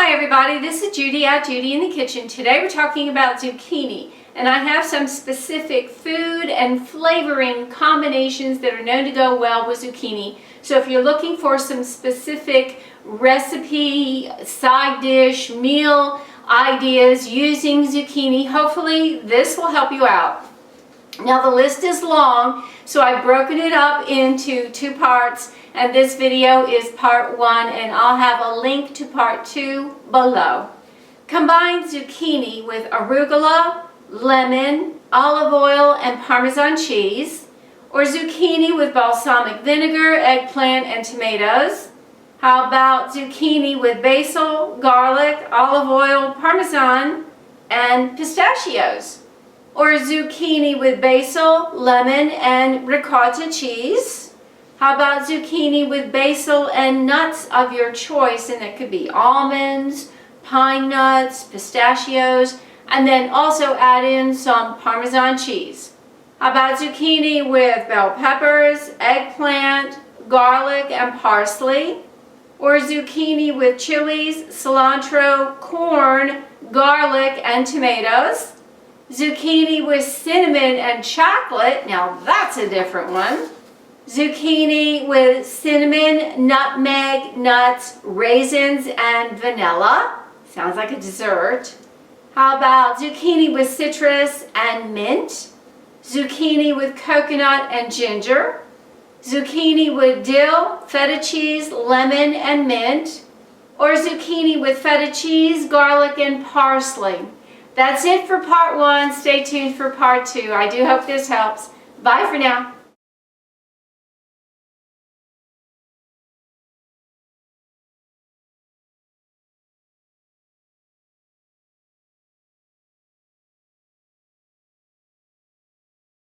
Hi everybody, this is Judy at Judy in the Kitchen. Today we're talking about zucchini, and I have some specific food and flavoring combinations that are known to go well with zucchini. So if you're looking for some specific recipe, side dish, meal ideas using zucchini, hopefully this will help you out. Now the list is long, so I've broken it up into two parts, and this video is part 1, and I'll have a link to part 2 below. Combine zucchini with arugula, lemon, olive oil, and Parmesan cheese, or zucchini with balsamic vinegar, eggplant, and tomatoes. How about zucchini with basil, garlic, olive oil, Parmesan, and pistachios? Or zucchini with basil, lemon, and ricotta cheese? How about zucchini with basil and nuts of your choice? And it could be almonds, pine nuts, pistachios, and then also add in some Parmesan cheese. How about zucchini with bell peppers, eggplant, garlic, and parsley? Or zucchini with chilies, cilantro, corn, garlic, and tomatoes? Zucchini with cinnamon and chocolate, now that's a different one. Zucchini with cinnamon, nutmeg, nuts, raisins, and vanilla. Sounds like a dessert. How about zucchini with citrus and mint? Zucchini with coconut and ginger? Zucchini with dill, feta cheese, lemon, and mint? Or zucchini with feta cheese, garlic, and parsley? That's it for part 1. Stay tuned for part 2. I do hope this helps. Bye for now.